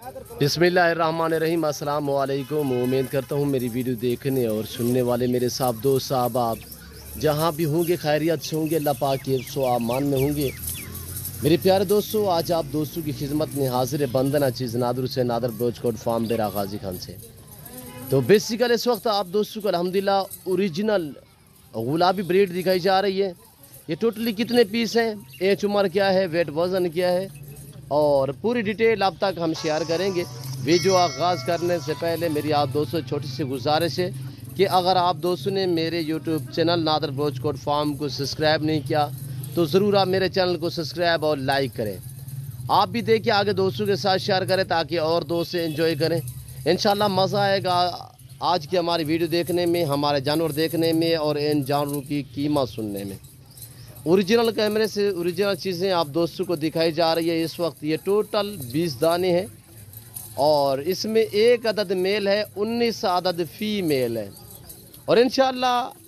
बिस्मिल्लाहिर्रहमानिर्रहीम। अस्सलाम वालेकुम। उम्मीद करता हूँ मेरी वीडियो देखने और सुनने वाले मेरे साहब दोस्त साहब आप जहाँ भी होंगे खैरियत से होंगे, अल्लाह पाक के सो आमान में होंगे। मेरे प्यारे दोस्तों, आज आप दोस्तों की खिदमत में हाजिर बंदना चीज़ नादर से नादर ब्रोचकोट फार्म बेरा गाजी खान से। तो बेसिकल इस वक्त आप दोस्तों को अल्हम्दुलिल्लाह ओरिजिनल गुलाबी ब्रीड दिखाई जा रही है। ये टोटली कितने पीस हैं, एज उम्र क्या है, वेट वज़न क्या है और पूरी डिटेल आप तक हम शेयर करेंगे। वीडियो आगाज़ करने से पहले मेरी आप दोस्तों छोटी सी गुजारिश है कि अगर आप दोस्तों ने मेरे यूट्यूब चैनल नादर ब्रोचकोट फार्म को सब्सक्राइब नहीं किया तो ज़रूर आप मेरे चैनल को सब्सक्राइब और लाइक करें। आप भी देखिए, आगे दोस्तों के साथ शेयर करें ताकि और दोस्त एंजॉय करें। इंशाल्लाह मज़ा आएगा आज की हमारी वीडियो देखने में, हमारे जानवर देखने में और इन जानवरों की कीमत सुनने में। ओरिजिनल कैमरे से ओरिजिनल चीज़ें आप दोस्तों को दिखाई जा रही है। इस वक्त ये टोटल 20 दाने हैं और इसमें एक अदद मेल है, 19 अदद फीमेल है और इंशाल्लाह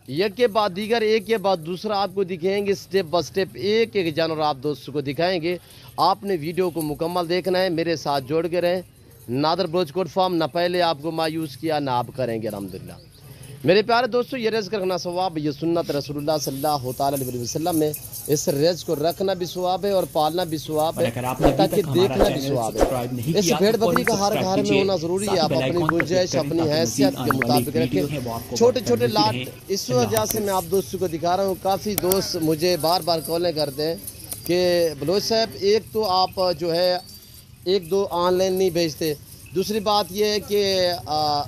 एक के बाद दीगर, एक के बाद दूसरा आपको दिखाएंगे। स्टेप बाय स्टेप एक एक जानवर आप दोस्तों को दिखाएंगे। आपने वीडियो को मुकम्मल देखना है, मेरे साथ जोड़ के रहें। नादर ब्रोचकोट फार्म ना पहले आपको मायूस किया ना आप करेंगे अल्हम्दुलिल्लाह। मेरे प्यारे दोस्तों, ये रेज़ रखना सवाब, ये सुन्नत रसूलुल्लाह सल्लल्लाहु अलैहि वसल्लम में। इस रेज़ को रखना भी सवाब है और पालना भी सवाब है, ताकि देखना भी सवाब है। इस भेड़ बकरी का हर घर में होना ज़रूरी है। आप अपनी गुंजाइश अपनी हैसियत के मुताबिक रखें। छोटे छोटे लाट इस वजह से मैं आप दोस्तों को दिखा रहा हूँ। काफ़ी दोस्त मुझे बार बार कॉलें करते हैं कि बलोच साहब, एक तो आप जो है एक दो ऑनलाइन नहीं भेजते, दूसरी बात यह है कि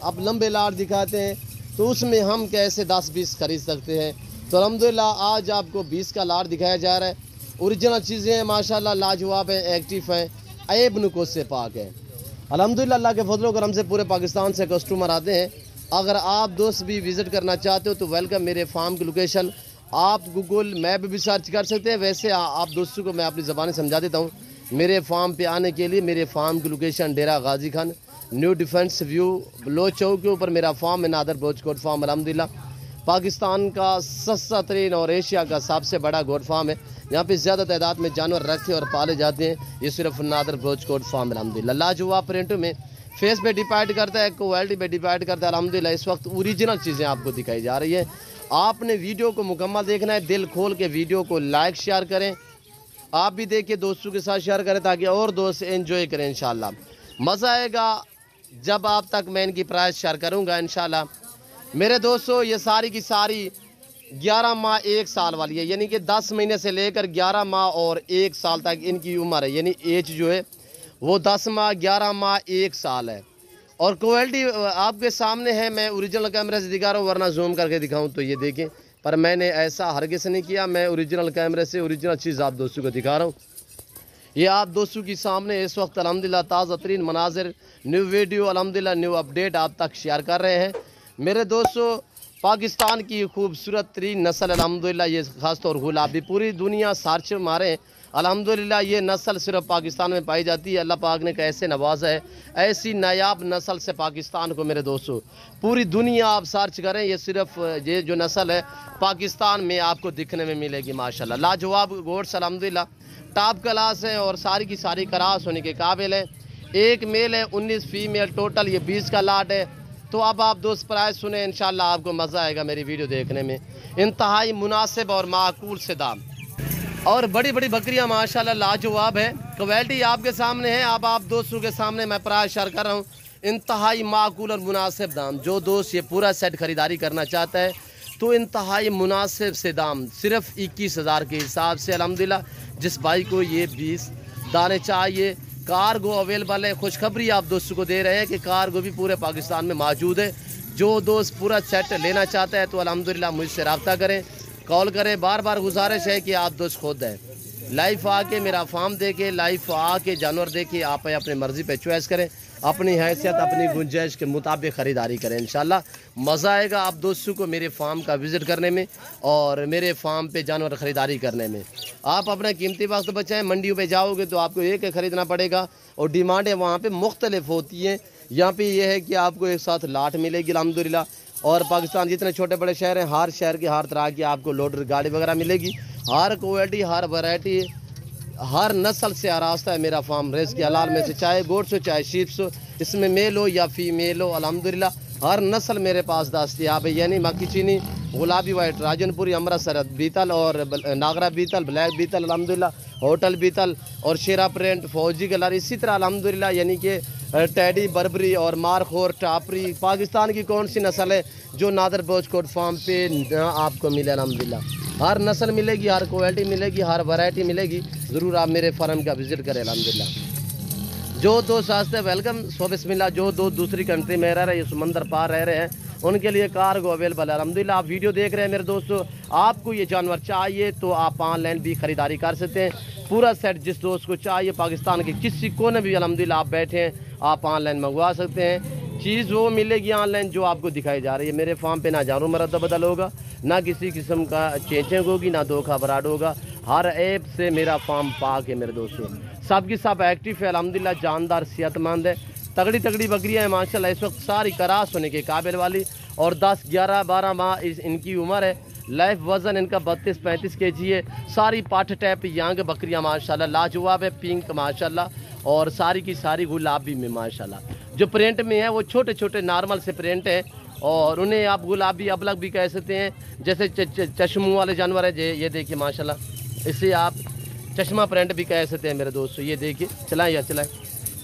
अब लंबे लाट दिखाते हैं तो उसमें हम कैसे 10-20 खरीद सकते हैं। तो अल्हम्दुलिल्लाह आज आपको 20 का लाट दिखाया जा रहा है। ओरिजिनल चीज़ें हैं, माशाल्लाह लाजवाब हैं, एक्टिव हैं, ऐब नुकोस से पाक है अल्हम्दुलिल्लाह। अल्लाह के फजल करम से पूरे पाकिस्तान से कस्टमर आते हैं। अगर आप दोस्त भी विज़िट करना चाहते हो तो वेलकम। मेरे फार्म की लोकेशन आप गूगल मैप भी सर्च कर सकते हैं। वैसे आप दोस्तों को मैं अपनी ज़बान समझा देता हूँ। मेरे फार्म पे आने के लिए मेरे फार्म की location Dera Ghazi Khan, new defence view, Baloch Chowk के ऊपर मेरा फार्म है नादर ब्रोचकोट फार्म। अल्हम्दुलिल्लाह पाकिस्तान का सस्ता तरीन और एशिया का सबसे बड़ा गोट फार्म है। यहाँ पे ज़्यादा तादाद में जानवर रखे और पाले जाते हैं। ये सिर्फ नादर ब्रोचकोट फार्म अल्हम्दुलिल्लाह। लाजवाब प्रिंटों में फेस पे डिपेंड करता है, क्वालिटी पे डिपेंड करता है। अल्हम्दुलिल्लाह इस वक्त ओरिजिनल चीज़ें आपको दिखाई जा रही है। आपने वीडियो को मुकम्मल देखना है, दिल खोल के वीडियो को लाइक शेयर करें। आप भी देखिए, दोस्तों के साथ शेयर करें ताकि और दोस्त एंजॉय करें। इंशाल्लाह मज़ा आएगा जब आप तक मैं इनकी प्राइस शेयर करूंगा इंशाल्लाह। मेरे दोस्तों, ये सारी की सारी 11 माह 1 साल वाली है, यानी कि 10 महीने से लेकर 11 माह और 1 साल तक इनकी उम्र है। यानी एज जो है वो 10 माह 11 माह 1 साल है और क्वालिटी आपके सामने है। मैं ओरिजिनल कैमरे से दिखा रहा हूँ, वरना जूम करके दिखाऊँ तो ये देखें, पर मैंने ऐसा हरगिज़ नहीं किया। मैं ओरिजिनल कैमरे से ओरिजिनल चीज़ आप दोस्तों को दिखा रहा हूँ। ये आप दोस्तों की सामने इस वक्त अल्हम्दुलिल्लाह ताज़ा तरीन मनाजिर, न्यू वीडियो, अल्हम्दुलिल्लाह न्यू अपडेट आप तक शेयर कर रहे हैं। मेरे दोस्तों, पाकिस्तान की खूबसूरत तरीन नस्ल अल्हम्दुलिल्लाह, ये ख़ास तौर गुलाबी पूरी दुनिया सर्च मारे अल्हम्दुलिल्लाह ये नस्ल सिर्फ पाकिस्तान में पाई जाती है। अल्लाह पाक ने कैसे नवाजा है, ऐसी नायाब नस्ल से पाकिस्तान को। मेरे दोस्तों, पूरी दुनिया आप सर्च करें, ये सिर्फ ये जो नस्ल है पाकिस्तान में आपको दिखने में मिलेगी। माशाल्लाह लाजवाब गोट्स अल्हम्दुलिल्लाह टॉप क्लास है और सारी की सारी क्रास होने के काबिल है। एक मेल है, 19 फीमेल, टोटल ये 20 का लाट है। तो अब आप दोस्त प्राइस सुने, इंशाल्लाह आपको मज़ा आएगा मेरी वीडियो देखने में। इंतहाई मुनासिब और माकूल से दाम और बड़ी बड़ी बकरियां माशाल्लाह लाजवाब है। क्वालिटी आपके सामने है। अब आप दोस्तों के सामने मैं प्राइस शेयर कर रहा हूँ, इंतहाई माकूल और मुनासिब दाम। जो दोस्त ये पूरा सेट खरीदारी करना चाहता है तो इंतहाई मुनासिब से दाम सिर्फ 21,000 के हिसाब से अल्हम्दुलिल्लाह। जिस भाई को ये 20 दाने चाहिए, कार्गो अवेलेबल है। खुशखबरी आप दोस्तों को दे रहे हैं कि कार्गो भी पूरे पाकिस्तान में मौजूद है। जो दोस्त पूरा सेट लेना चाहता है तो अल्हम्दुलिल्लाह मुझसे रब्ता करें, कॉल करें। बार बार गुजारिश है कि आप दोस्त खुद हैं, लाइव आके मेरा फार्म देखें, लाइव आके जानवर देखें, आप अपनी मर्ज़ी पे चॉइस करें, अपनी हैसियत अपनी गुंजाइश के मुताबिक ख़रीदारी करें। इंशाल्लाह मज़ा आएगा आप दोस्तों को मेरे फार्म का विज़िट करने में और मेरे फार्म पे जानवर ख़रीदारी करने में। आप अपना कीमती वक्त बचाएं। मंडियों पे जाओगे तो आपको एक ख़रीदना पड़ेगा और डिमांडें वहाँ पे मुख्तलिफ होती हैं। यहाँ पे ये है कि आपको एक साथ लाट मिलेगी अल्हम्दुलिल्लाह। और पाकिस्तान जितने छोटे बड़े शहर हैं, हर शहर की हर तरह की आपको लोडर गाड़ी वगैरह मिलेगी। हर क्वालिटी हर वैरायटी हर नस्ल से आरास्ता है मेरा फार्म रेस के हलाल में से, चाहे गोट्स हो चाहे शीप्स हो, इसमें मेल हो या फीमेल हो, अल्हम्दुलिल्लाह हर नस्ल मेरे पास दस्तयाब है। यानी मक्की चीनी, गुलाबी वाइट, राजनपुरी, अमृतसर बीतल और नागरा बीतल, ब्लैक बीतल अल्हम्दुलिल्लाह, होटल बीतल और शेरा प्रिंट, फौजी कलर, इसी तरह अल्हम्दुलिल्लाह यानी कि टैडी, बर्बरी और मारखोर, टापरी। पाकिस्तान की कौन सी नस्ल है जो नादर बोचकोट फार्म पे आपको मिले? अल्हम्दुलिल्लाह हर नस्ल मिलेगी, हर क्वालिटी मिलेगी, हर वैरायटी मिलेगी। ज़रूर आप मेरे फार्म का विज़िट करें। अल्हम्दुलिल्लाह जो दोस्त आस्ते वेलकम, सो बिस्मिल्लाह। जो दोस्त दूसरी कंट्री में रह रहे हैं, समंदर पार रह रहे हैं, उनके लिए कार्गो अवेलेबल है। अल्हम्दुलिल्लाह आप वीडियो देख रहे हैं मेरे दोस्तों, आपको ये जानवर चाहिए तो आप ऑनलाइन भी ख़रीदारी कर सकते हैं। पूरा सेट जिस दोस्त को चाहिए, पाकिस्तान के किसी कोने भी अल्हम्दुलिल्लाह आप बैठे हैं, आप ऑनलाइन मंगवा सकते हैं। चीज़ वो मिलेगी ऑनलाइन जो आपको दिखाई जा रही है। मेरे फार्म पे ना जानो मरद बदल होगा, ना किसी किस्म का चेंजिंग होगी, ना धोखा बराड होगा। हर ऐप से मेरा फार्म पाक है मेरे दोस्तों, सब की सब एक्टिव है अल्हम्दुलिल्लाह, जानदार, सेहतमंद है, तगड़ी तगड़ी बकरियाँ हैं माशाल्लाह। इस वक्त सारी करास होने के काबिल वाली और 10, 11, 12 माह इनकी उम्र है। लाइफ वज़न इनका 32-35 kg है। सारी पाठ टैप यंग बकरियाँ माशाल्लाह, लाजवाब है, पिंक माशाल्लाह, और सारी की सारी गुलाबी में माशाल्लाह। जो प्रिंट में है वो छोटे छोटे नॉर्मल से प्रिंट है और उन्हें आप गुलाबी अबलग भी कह सकते हैं। जैसे चश्मों वाले जानवर है, ये देखिए माशाल्लाह, इसे आप चश्मा प्रिंट भी कह सकते हैं मेरे दोस्तों। ये देखिए, चलाएं या चलाएं।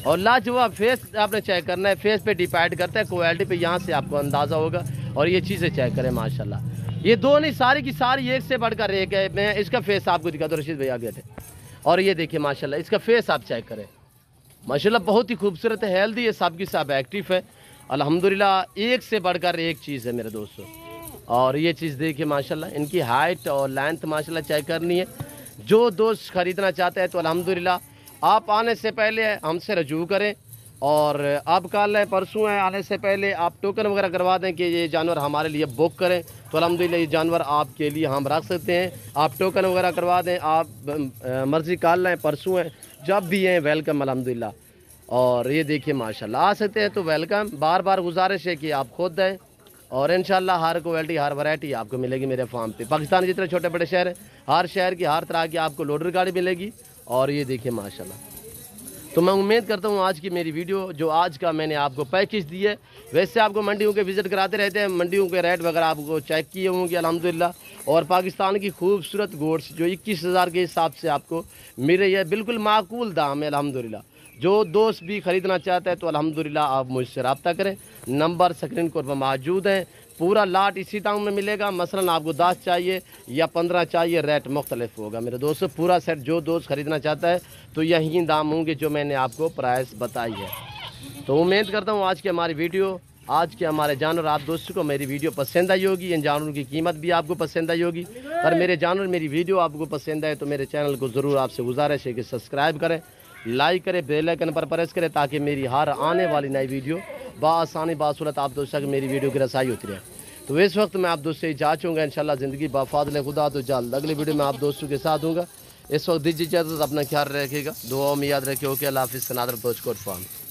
और लाजवाब फेस आपने चेक करना है, फेस पे डिपेंड करता है, क्वालिटी पे यहाँ से आपको अंदाज़ा होगा। और ये चीज़ें चेक करें माशाल्लाह, ये दो नहीं सारी की सारी एक से बढ़कर एक है। मैं इसका फेस आपको दिखा दूँ, रशीद भैया गए थे, और ये देखिए माशाल्लाह इसका फेस आप चेक करें माशाल्लाह, बहुत ही खूबसूरत है, हेल्दी है, सब की सब एक्टिव है अल्हम्दुलिल्लाह। एक से बढ़कर एक चीज़ है मेरे दोस्तों। और ये चीज़ देखिए माशाल्लाह, इनकी हाइट और लेंथ माशाल्लाह चेक करनी है। जो दोस्त ख़रीदना चाहते हैं तो अल्हम्दुलिल्लाह आप आने से पहले हमसे रजू करें, और अब कल है परसों है, आने से पहले आप टोकन वगैरह करवा दें कि ये जानवर हमारे लिए बुक करें, तो अल्हम्दुलिल्लाह ये जानवर आपके लिए हम रख सकते हैं। आप टोकन वगैरह करवा दें, आप मर्ज़ी कल है परसों है, जब भी हैं वेलकम अल्हम्दुलिल्लाह। और ये देखिए माशाल्लाह आ सकते हैं तो वेलकम। बार बार गुजारिश है कि आप खुद दें, और इंशाल्लाह हर क्वालिटी हर वैरायटी आपको मिलेगी मेरे फार्म पे। पाकिस्तान जितने छोटे बड़े शहर हैं, हर शहर की हर तरह की आपको लोडर गाड़ी मिलेगी। और ये देखिए माशाल्लाह, तो मैं उम्मीद करता हूँ आज की मेरी वीडियो जो आज का मैंने आपको पैकेज दी है, वैसे आपको मंडियों के विज़िट कराते रहते हैं, मंडियों के रेट वगैरह आपको चेक किए होंगे अल्हम्दुलिल्लाह। और पाकिस्तान की खूबसूरत गोट्स जो 21,000 के हिसाब से आपको मिल रही है, बिल्कुल माकूल दाम है अल्हम्दुलिल्लाह। जो दोस्त भी ख़रीदना चाहता है तो अल्हम्दुलिल्लाह आप मुझसे रब्ता करें, नंबर स्क्रीन पर मौजूद हैं। पूरा लाट इसी दाम में मिलेगा, मसलन आपको 10 चाहिए या 15 चाहिए, रेट मुख्तलिफ होगा मेरे दोस्तों। पूरा सेट जो दोस्त ख़रीदना चाहता है तो यही दाम होंगे जो मैंने आपको प्राइस बताई है। तो उम्मीद करता हूँ आज की हमारी वीडियो, आज के हमारे जानवर आप दोस्तों को मेरी वीडियो पसंद आई होगी, इन जानवरों की कीमत भी आपको पसंद आई होगी। पर मेरे जानवर मेरी वीडियो आपको पसंद आए तो मेरे चैनल को ज़रूर आपसे गुजारिश है कि सब्सक्राइब करें, लाइक करें, बेल आइकन पर प्रेस करें, ताकि मेरी हर आने वाली नई वीडियो बासानी बासूरत आप दोस्तों तक मेरी वीडियो की रसाई होती रहे। तो इस वक्त मैं आप दोस्तों से इजाज़त चाहूँगा, इंशाल्लाह ज़िंदगी बाफादल खुदा तो जल्द अगली वीडियो में आप दोस्तों के साथ दूँगा। इस वक्त दीजिए इजाज़त, अपना ख्याल रखिएगा, दुआओं में याद रखिए। ओके, अल्लाह हाफ़िज़। नादर बोचकोट फार्म।